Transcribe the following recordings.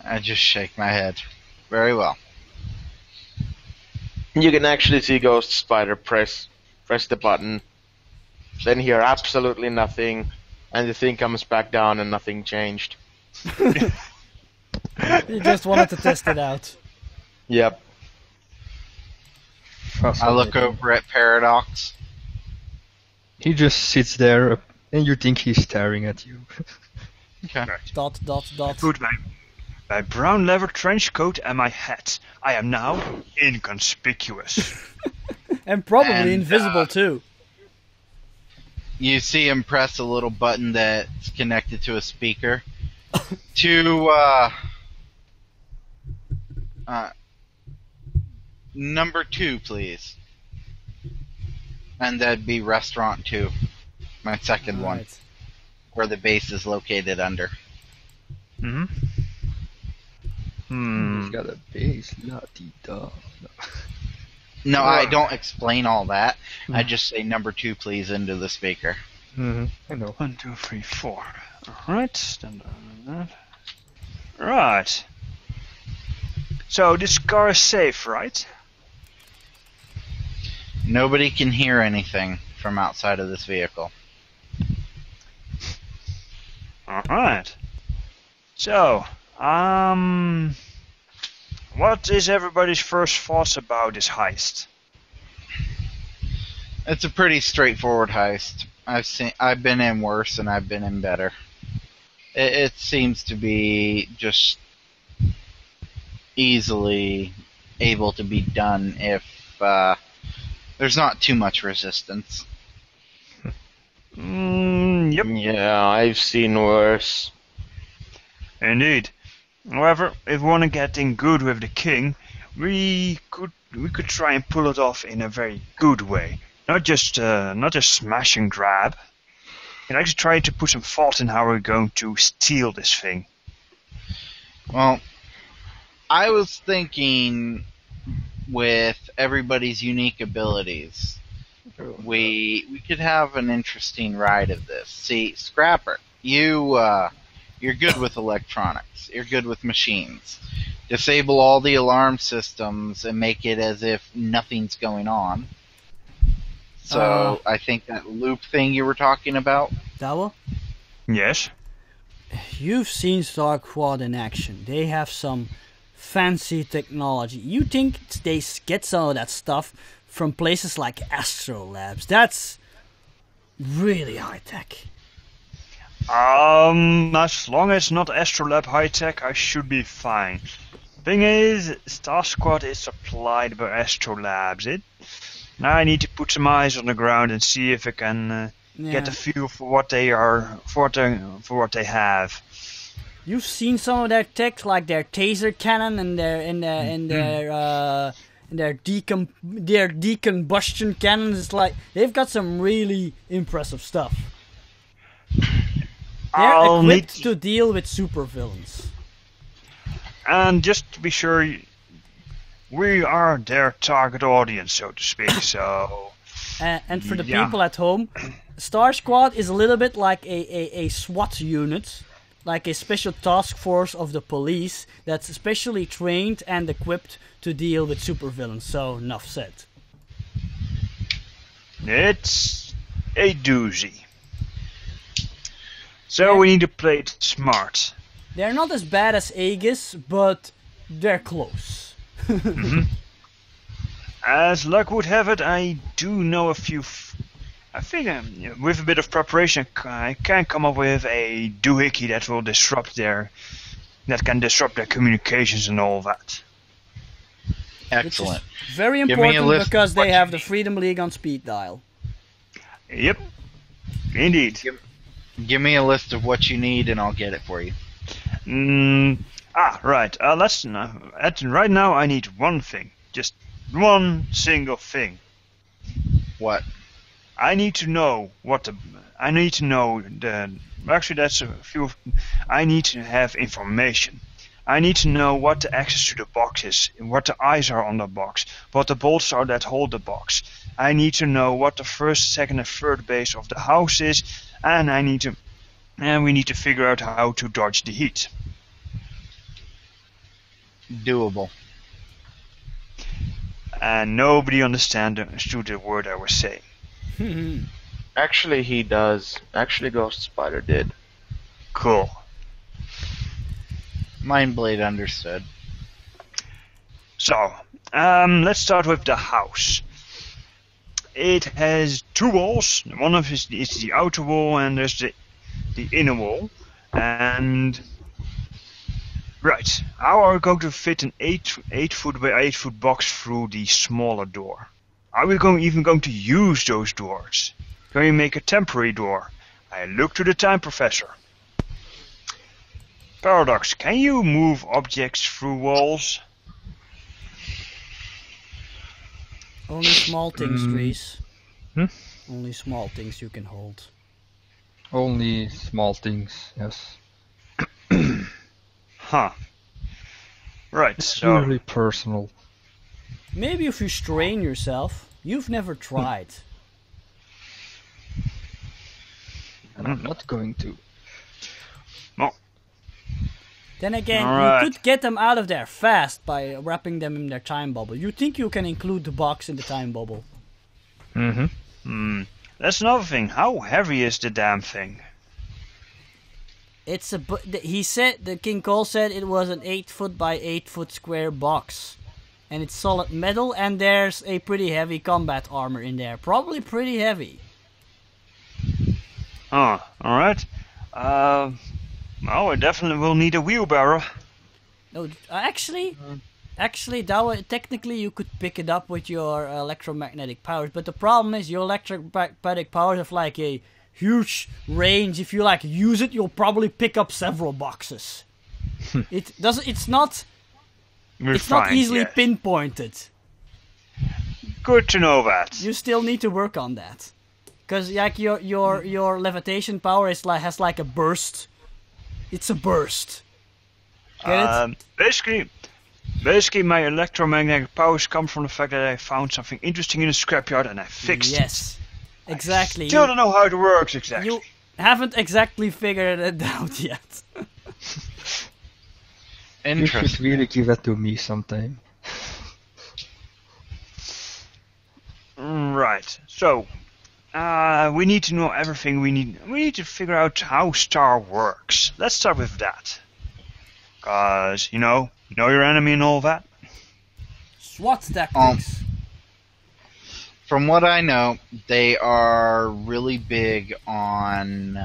I just shake my head. Very well. You can actually see Ghost Spider press the button, then hear absolutely nothing, and the thing comes back down and nothing changed. You just wanted to test it out. Yep. I look over at Paradox. He just sits there, and you think he's staring at you. Okay. Dot. Put my brown leather trench coat and my hat. I am now inconspicuous. And probably invisible too. You see him press a little button that's connected to a speaker. To number 2, please. And that'd be restaurant 2, my second one, where the base is located under. Mm-hmm. He's got a base, la-di-da. No, I don't explain all that. I just say number 2, please, into the speaker. Mm-hmm. I know. 1, 2, 3, 4. Alright. Right. So this car is safe, right? Nobody can hear anything from outside of this vehicle. Alright. So, what is everybody's first thoughts about this heist? It's a pretty straightforward heist. I've been in worse and I've been in better. It seems to be just easily able to be done if there's not too much resistance. Yep. Yeah, I've seen worse. Indeed. However, if we want to get in good with the king, we could try and pull it off in a very good way. Not just smash and grab. And actually try to put some thought in how we're going to steal this thing. Well, I was thinking with everybody's unique abilities, we could have an interesting ride of this. See, Scrapper, you're good with electronics. You're good with machines. Disable all the alarm systems and make it as if nothing's going on. So I think that loop thing you were talking about. Dawa? Yes. You've seen Star Quad in action. They have some fancy technology. You think they get some of that stuff from places like Astro Labs? That's really high tech. As long as not Astrolab high tech, I should be fine. Thing is, Star Squad is supplied by Astrolabs. Now I need to put some eyes on the ground and see if I can get a feel for what they are, for what they have. You've seen some of their tech, like their taser cannon and their decombustion cannons. It's like they've got some really impressive stuff. They're equipped to deal with supervillains. And just to be sure, we are their target audience, so to speak. So. And for the people at home, Star Squad is a little bit like a SWAT unit, like a special task force of the police that's specially trained and equipped to deal with supervillains. So, enough said. It's a doozy. So we need to play it smart. They're not as bad as Aegis, but they're close. Mm-hmm. As luck would have it, I do know a few. I think with a bit of preparation, I can come up with a doohickey that will can disrupt their communications and all that. Excellent. Which is very important because they have the Freedom League on speed dial. Yep, indeed. Give me a list of what you need, and I'll get it for you. Right. Right now, I need one thing. Just one single thing. What? I need to know Actually, that's a few. I need to have information. I need to know what the access to the box is, what the eyes are on the box, what the bolts are that hold the box. I need to know what the first, second, and third base of the house is, and we need to figure out how to dodge the heat. Doable. And nobody understood the word I was saying. Actually, he does. Actually, Ghost Spider did. Cool. Mindblade understood. So, let's start with the house. It has 2 walls. One of it is the outer wall, and there's the inner wall. And right, how are we going to fit an 8 foot by 8 foot box through the smaller door? Are we even going to use those doors? Can we make a temporary door? I look to the time professor. Paradox, can you move objects through walls? Only small things, Reese. Hmm? Only small things you can hold. Only small things, yes. Huh. Right, It's so... purely personal. Maybe if you strain yourself. You've never tried. And I'm not going to. Then again, Alright. you could get them out of there fast by wrapping them in their time bubble. You think you can include the box in the time bubble? Mm-hmm. That's another thing. How heavy is the damn thing? It's he said, the King Cole said it was an 8 foot by 8 foot square box. And it's solid metal, and there's a pretty heavy combat armor in there. Probably pretty heavy. Oh, alright. Well, I definitely will need a wheelbarrow. No, actually, technically you could pick it up with your electromagnetic powers, but the problem is your electromagnetic powers have like a huge range. If you like use it, you'll probably pick up several boxes. It's not easily pinpointed. Good to know that. You still need to work on that, because like your levitation power has like a burst. It's a burst. Get it? Basically, my electromagnetic powers come from the fact that I found something interesting in a scrapyard and I fixed it. Yes, exactly. Still don't know how it works exactly. You haven't exactly figured it out yet. You should Interesting. really give that to me sometime. Right. So, we need to know everything. We need to figure out how Star works. Let's start with that. Cause you know your enemy and all that. SWAT tactics. From what I know, they are really big on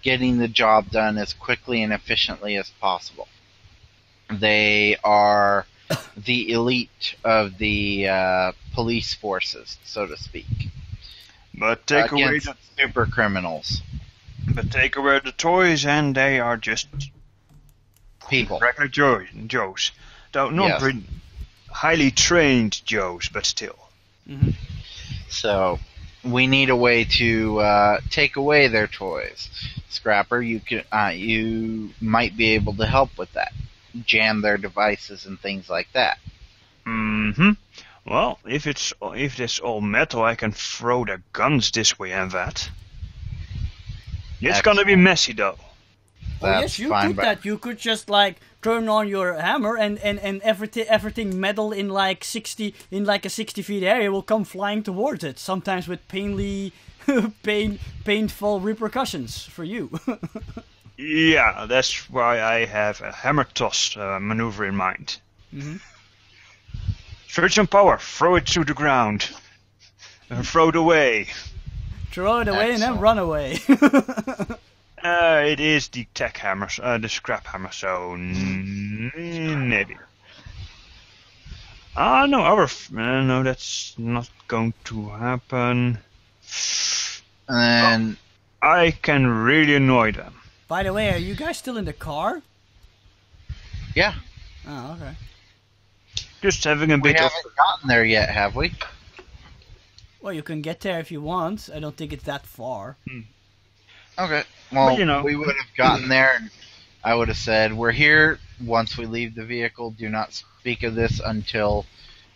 getting the job done as quickly and efficiently as possible. They are the elite of the police forces, so to speak. But take away Against super criminals. the toys and they are just People. regular Joes. Though not Yes. really highly trained Joes, but still. Mm-hmm. So we need a way to take away their toys. Scrapper, you might be able to help with that. Jam their devices and things like that. Mm-hmm. Well, if it's all metal, I can throw the guns this way and that. It's gonna be messy though. Oh, That's yes, you fine, could but that. You could just like turn on your hammer and everything metal in like a 60 feet area will come flying towards it. Sometimes with painful repercussions for you. Yeah, that's why I have a hammer toss maneuver in mind. Mm-hmm. Search and power, throw it to the ground, and throw it away. Throw it away and then Excellent. run away. It is the tech hammer, the scrap hammer, so maybe. No, that's not going to happen. and I can really annoy them. By the way, are you guys still in the car? yeah, Oh, okay. Just having a we bit of... haven't gotten there yet, have we? Well, you can get there if you want. I don't think it's that far. Okay. Well, But, you know. we would have gotten there, and I would have said, "We're here. Once we leave the vehicle, do not speak of this until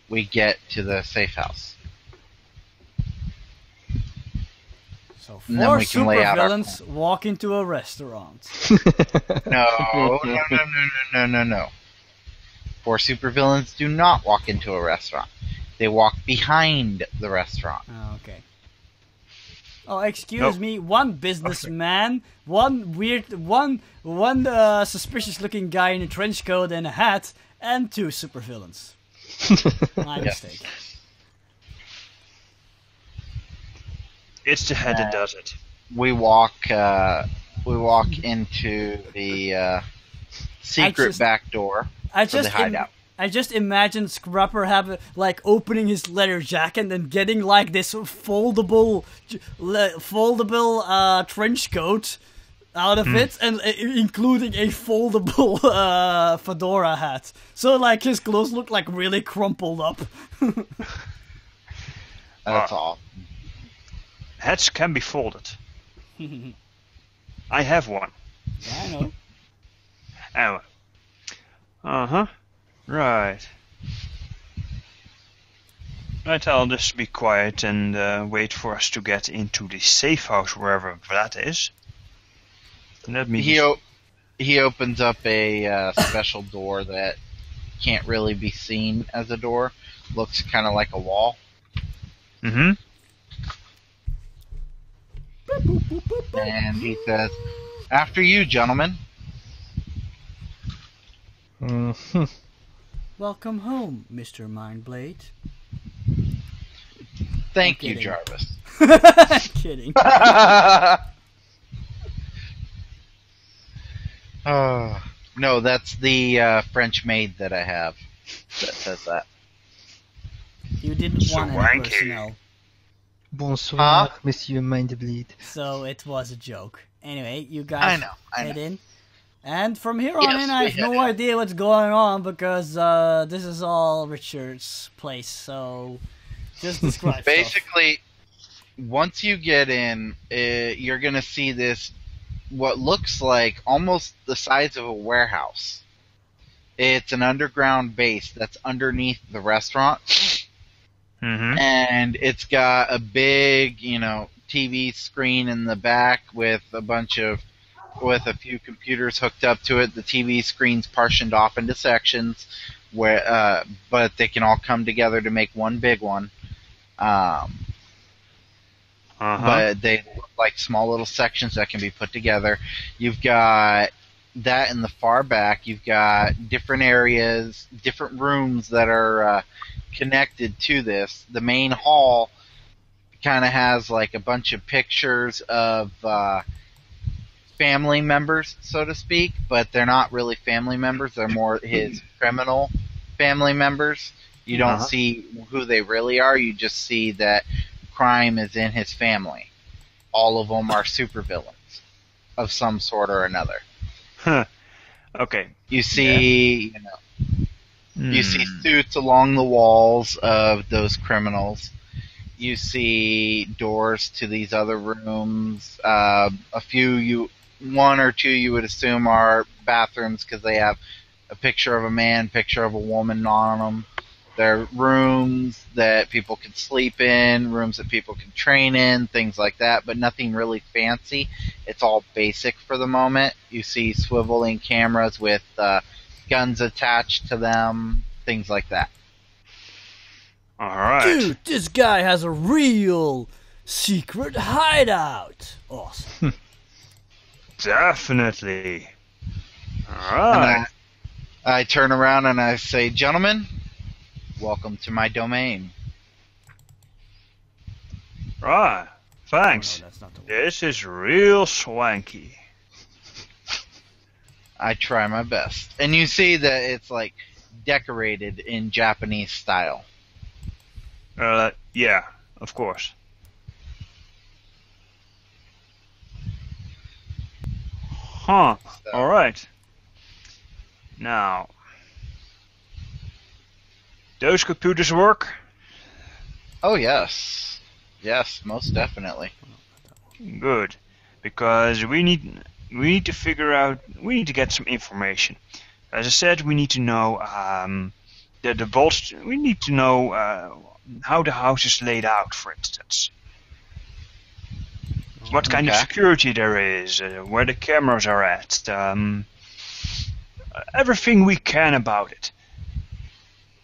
we get to the safe house." So And then four we can lay out our supervillains walk into a restaurant. No, no. For supervillains do not walk into a restaurant. They walk behind the restaurant. Oh, okay. Oh, excuse me. One businessman, one suspicious-looking guy in a trench coat and a hat, and 2 supervillains. My mistake. It's the head that does it. We walk into the secret back door of the hideout. I just imagine Scrapper opening his leather jacket and getting this foldable trench coat out of it, and including a foldable fedora hat. So his clothes look really crumpled up. That's all. Hats can be folded. I have one. Yeah, I know. Anyway. Uh-huh. Right. Right, I'll just be quiet and wait for us to get into the safe house, wherever that is. Let me... He opens up a special door that can't really be seen as a door. Looks kind of like a wall. Mm-hmm. And he says, "After you, gentlemen." Mm-hmm. Welcome home, Mr. Mindblade. Thank you, Jarvis. Kidding. No, that's the French maid that I have that says that. You didn't want any personnel. Bonsoir, Monsieur Mindblade. So it was a joke. Anyway, you guys head in. And from here on Yes, in, I have no idea what's going on because this is all Richard's place. So just describe Basically, once you get in, you're going to see this, what looks like almost the size of a warehouse. It's an underground base that's underneath the restaurant. Mm-hmm. And it's got a big, TV screen in the back with a few computers hooked up to it. The TV screen's partitioned off into sections, but they can all come together to make one big one. But they look like small little sections that can be put together. You've got that in the far back. You've got different areas, different rooms that are connected to this. The main hall kind of has a bunch of pictures of family members, so to speak, but they're not really family members. They're more his criminal family members. You don't see who they really are. You just see that crime is in his family. All of them are supervillains of some sort or another. Huh. Okay. You see, you see suits along the walls of those criminals. You see doors to these other rooms. One or two you would assume are bathrooms because they have a picture of a man, picture of a woman on them. They're rooms that people can sleep in, rooms that people can train in, things like that, but nothing really fancy. It's all basic for the moment. You see swiveling cameras with guns attached to them, things like that. Alright. Dude, this guy has a real secret hideout. Awesome. Definitely. Alright. I turn around and I say, "Gentlemen, welcome to my domain." Right. Thanks. Oh, no, that's not the word. This is real swanky. I try my best. And you see that it's decorated in Japanese style. Yeah, of course. Huh. Alright. Now, those computers work? Oh, yes. Yes, most definitely. Good. Because we need to figure out, we need to get some information. As I said, we need to know the bolts, we need to know how the house is laid out, for instance. What kind of security there is, where the cameras are at, everything we can about it.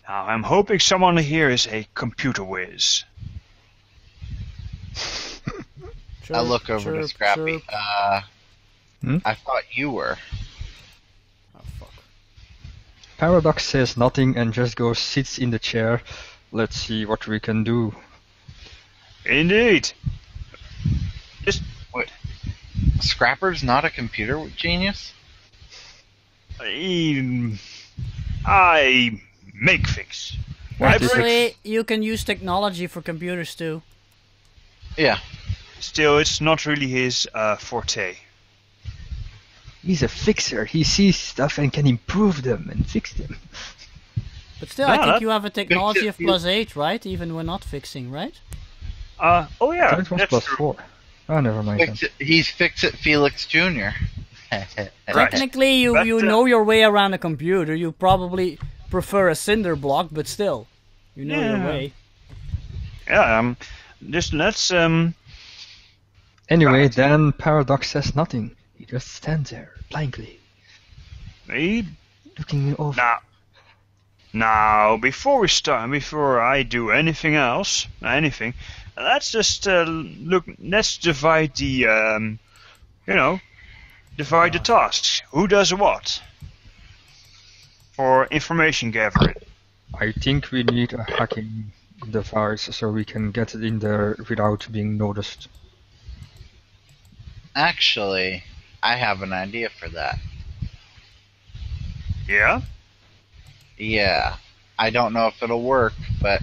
Now, I'm hoping someone here is a computer whiz. I look over to Scrappy. I thought you were. Oh, fuck. Paradox says nothing and just goes sits in the chair. Let's see what we can do. Indeed. Just Wait. Scrapper's not a computer genius? I make things. Actually, you can use technology for computers too. Yeah. Still, it's not really his forte. He's a fixer. He sees stuff and can improve them and fix them. But still, I think you have a technology of +8, right? Even when not fixing, right? Oh yeah, That was that's true. +4. Oh, never mind. He's Fix-It Felix Jr. Technically, you But, know your way around a computer. You probably prefer a cinder block, but still, you know your way. Yeah, just let's Anyway, then Paradox says nothing. He just stands there, blankly, looking over. Now, before I do anything else, let's just look. Let's divide the, divide the tasks. Who does what? For information gathering. I think we need a hacking device so we can get it in there without being noticed. Actually, I have an idea for that. Yeah? Yeah. I don't know if it'll work, but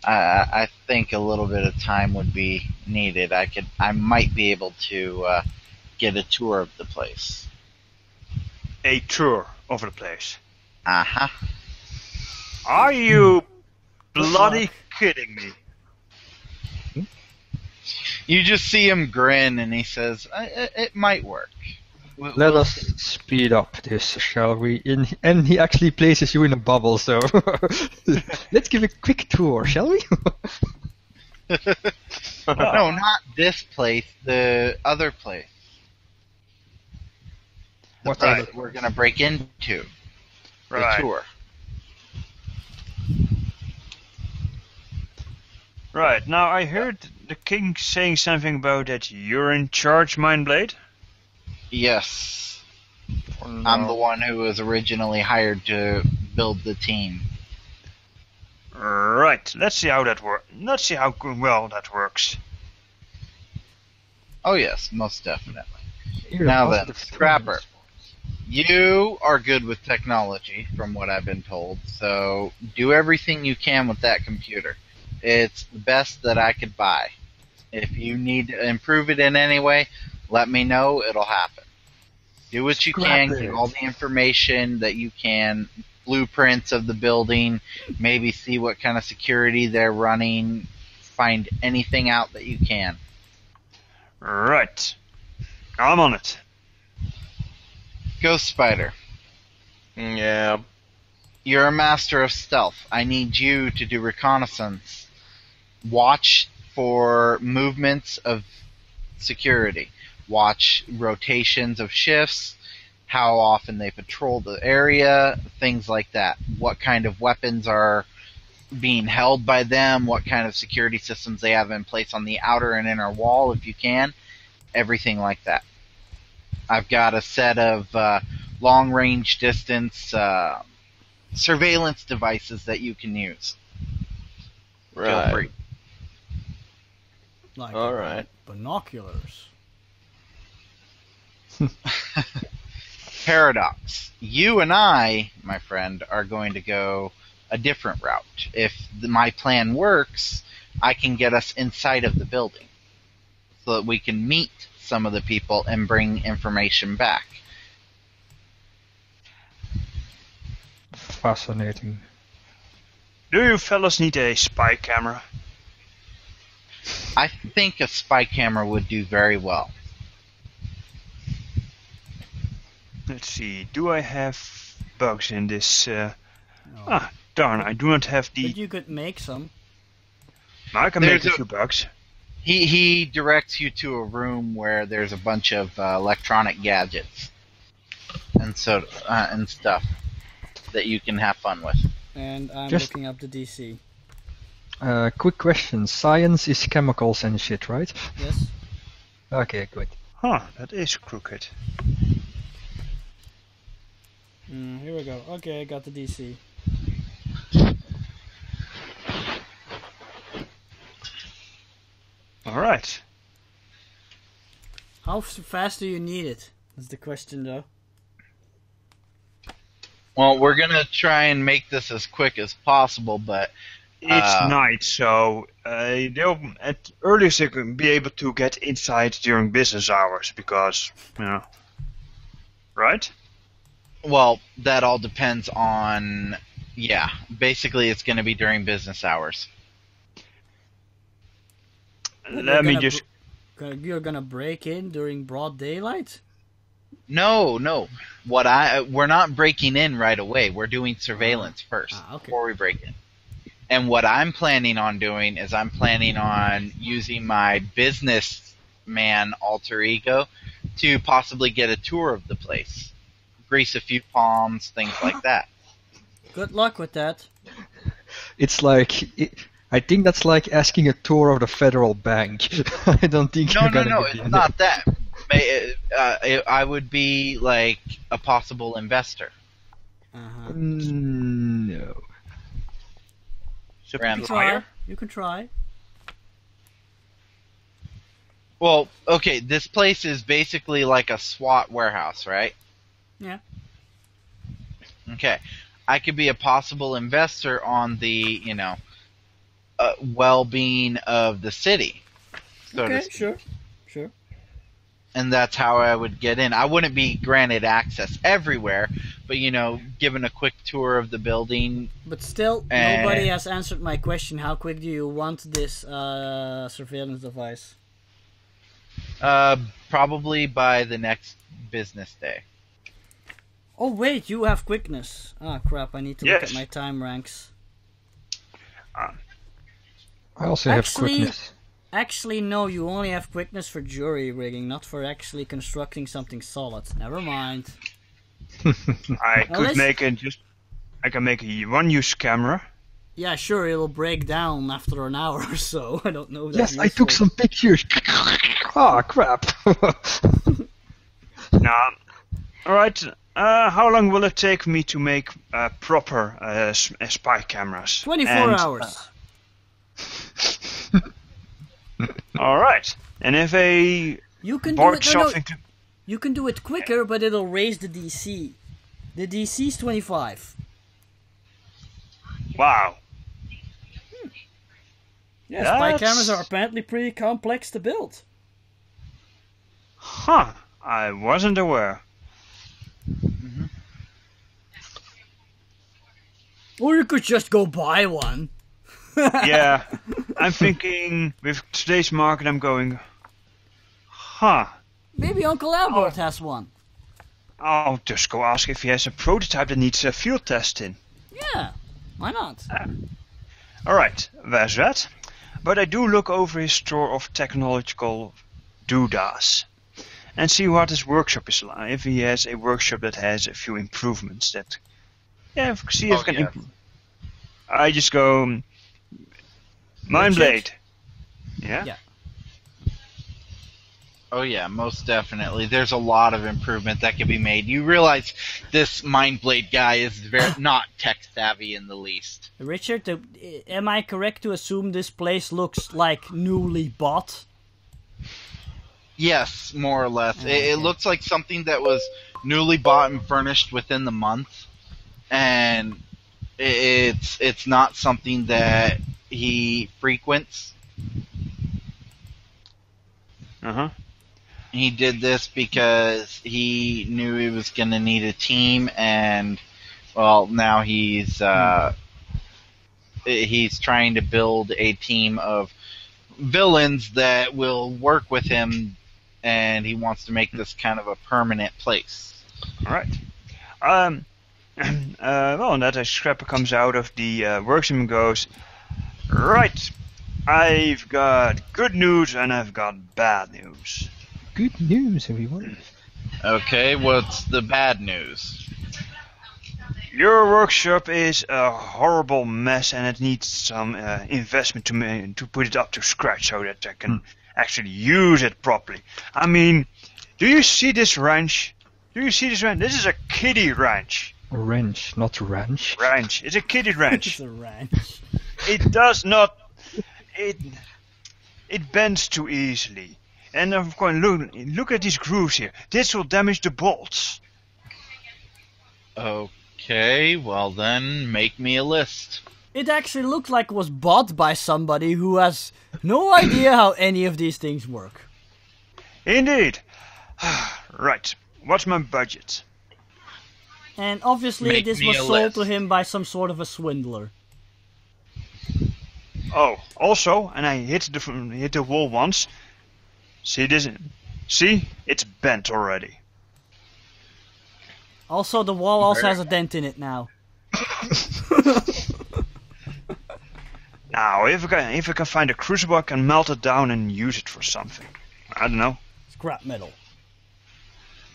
I think a little bit of time would be needed. I might be able to get a tour of the place. A tour of the place. Uh-huh. Are you bloody kidding me? You just see him grin and he says, it might work. Let us speed up this, shall we? And he actually places you in a bubble, so let's give a quick tour, shall we? No, not this place, the other place. The place we're going to break into. The tour. Right, now I heard the king saying something about that you're in charge, Mindblade? Yes. Oh, no. I'm the one who was originally hired to build the team. Right, let's see how that works. Let's see how well that works. Oh yes, most definitely. Here, Now then, positive Scrapper, you are good with technology, from what I've been told, so do everything you can with that computer. It's the best that I could buy. If you need to improve it in any way, let me know, it'll happen. Do what you can, get all the information that you can, blueprints of the building, maybe see what kind of security they're running, find anything out that you can. Right. I'm on it. Ghost Spider. Yeah. You're a master of stealth. I need you to do reconnaissance. Watch for movements of security. Watch rotations of shifts, how often they patrol the area, things like that. What kind of weapons are being held by them, what kind of security systems they have in place on the outer and inner wall, if you can. Everything like that. I've got a set of long-range distance surveillance devices that you can use. Feel free. Like All right. binoculars. Paradox. You and I, my friend, are going to go a different route. If my plan works, I can get us inside of the building so that we can meet some of the people and bring information back. Fascinating. Do you fellas need a spy camera? I think a spy camera would do very well. Let's see, do I have bugs in this? No. Ah, darn, I do not have But the... you could make some. I can make a few bugs. He directs you to a room where there's a bunch of electronic gadgets and stuff that you can have fun with. And I'm Just- looking up the DC. Quick question. Science is chemicals and shit, right? Yes. Okay, good. Huh, that is crooked. Here we go. Okay, I got the DC. Alright. How fast do you need it? That's the question, though. Well, we're gonna try and make this as quick as possible, but It's night, so they'll at earliest they can be able to get inside during business hours because, right? well, that all depends on. Yeah, basically, it's gonna be during business hours. Let me just. You're gonna break in during broad daylight? No. We're not breaking in right away. We're doing surveillance first okay. before we break in. And what I'm planning on doing is I'm planning on using my businessman alter ego to possibly get a tour of the place. Grease a few palms, things like that. Good luck with that. It's like I think that's like asking a tour of the federal bank. I don't think you're gonna No, get it's in. not that. I would be like a possible investor. Uh-huh. No. You can try. You can try. Well, okay, this place is basically like a SWAT warehouse, right? Yeah. Okay. I could be a possible investor on the, well-being of the city. So to Okay, speak. sure. And that's how I would get in. I wouldn't be granted access everywhere, but, given a quick tour of the building. But still, nobody has answered my question. How quick do you want this surveillance device? Probably by the next business day. Oh wait, you have quickness. Ah crap, I need to look at my time ranks. I also have quickness. Actually, no, you only have quickness for jury rigging, not for actually constructing something solid. Never mind. I can make a one-use camera. Yeah, sure, it'll break down after an hour or so. I don't know. Yes, I took some pictures. Ah, crap. Nah. Alright, how long will it take me to make proper spy cameras? 24 hours. Alright. And if you can bought do it, something you can do it quicker, but it'll raise the DC. The DC is 25. Wow. Yeah, spy cameras are apparently pretty complex to build. Huh. I wasn't aware. Mm-hmm. Or you could just go buy one. Yeah. I'm thinking, with today's market, I'm going, huh. Maybe Uncle Albert has one. I'll just go ask if he has a prototype that needs a field test in. Yeah, why not? Alright, there's that. But I do look over his store of technological doodads and see what his workshop is like. If he has a workshop that has a few improvements that, see if I can improve. I just go, Mindblade. Yeah? Oh yeah, most definitely. There's a lot of improvement that can be made. You realize this Mindblade guy is not tech savvy in the least. Richard, am I correct to assume this place looks like newly bought? Yes, more or less. Okay. It looks like something that was newly bought and furnished within the month, and it's not something that he frequents. Uh-huh. He did this because he knew he was going to need a team, and well, now he's trying to build a team of villains that will work with him, and he wants to make this kind of a permanent place. All right. Well, that Scrapper comes out of the workshop and goes, right, I've got good news and I've got bad news. Good news, everyone. Okay, what's the bad news? Your workshop is a horrible mess, and it needs some investment to put it up to scratch so that I can actually use it properly. I mean, do you see this ranch? This is a kiddie ranch. A wrench, not a ranch. Ranch. It's a kiddie ranch. It's a ranch. It does not. It bends too easily. And of course, look at these grooves here. This will damage the bolts. Okay, well then, make me a list. It actually looked like it was bought by somebody who has no idea how any of these things work. Indeed. Right. What's my budget? And obviously Make this me was a sold list. to him by some sort of a swindler. Oh, also, and I hit the wall once. See this? See? It's bent already. Also, the wall also has a dent in it now. Now, if I can find a crucible, I can melt it down and use it for something. I don't know. Scrap metal.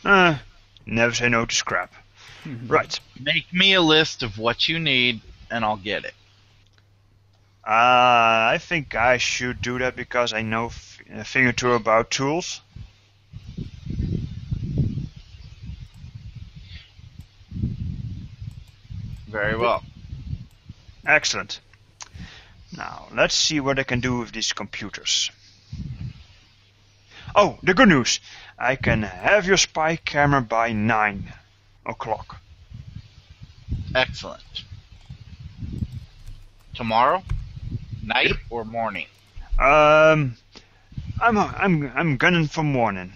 Never say no to scrap. Right. Make me a list of what you need, and I'll get it. I think I should do that because I know a thing or two about tools. Very well. Excellent. Now, let's see what I can do with these computers. Oh, the good news. I can have your spy camera by 9 o'clock. Excellent. Tomorrow? Night or morning? I'm gunning for morning.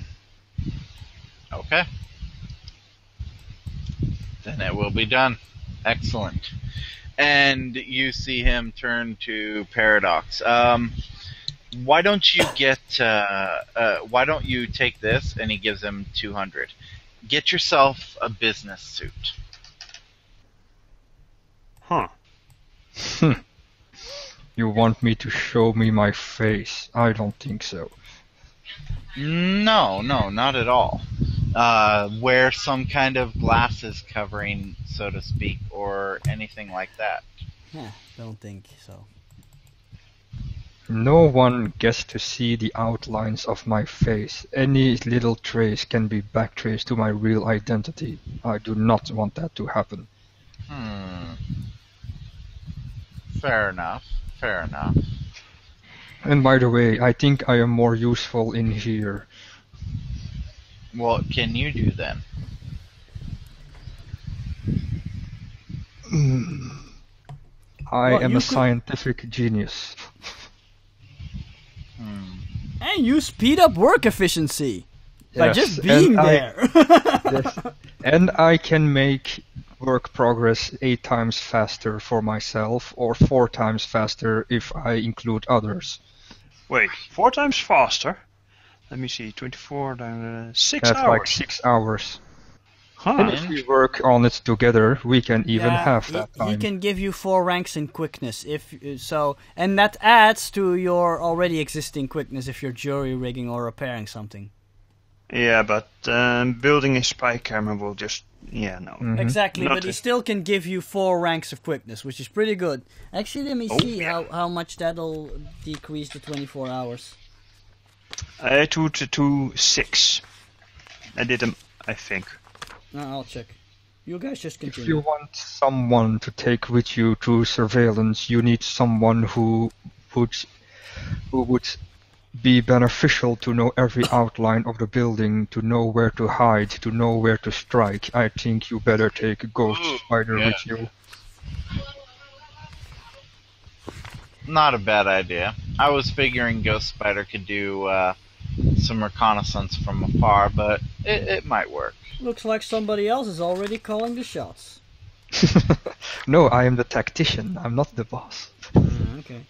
Okay. Then it will be done. Excellent. And you see him turn to Paradox. Why don't you get? Why don't you take this? And he gives him 200. Get yourself a business suit. Huh. You want me to show me my face? I don't think so. No, not at all. Wear some kind of glasses covering, so to speak, or anything like that. Don't think so. No one gets to see the outlines of my face. Any little trace can be backtraced to my real identity. I do not want that to happen. Fair enough. And by the way, I think I am more useful in here. What can you do then? I Well, am you a could- scientific genius. And you speed up work efficiency by Yes, just being and there. Yes. And I can make work progress 8 times faster for myself, or 4 times faster if I include others. Wait, 4 times faster? Let me see, 24 times 6 That's hours. like 6 hours. And Huh. if we work on it together, we can even Yeah, have that he time. can give you 4 ranks in quickness if so, and that adds to your already existing quickness if you're jury rigging or repairing something. Yeah, but building a spy camera will just... Yeah, no. Exactly, Not but he it. still can give you 4 ranks of quickness, which is pretty good. Actually, let me see yeah. how much that'll decrease the 24 hours. To 6. I did them, I think. I'll check. You guys just If you continue. want someone to take with you to surveillance, you need someone who would be beneficial to know every outline of the building, to know where to hide, to know where to strike. I think you better take a Ghost Spider yeah. with you. Not a bad idea. I was figuring Ghost Spider could do some reconnaissance from afar, but it might work. Looks like somebody else is already calling the shots. No, I am the tactician. I'm not the boss. Okay.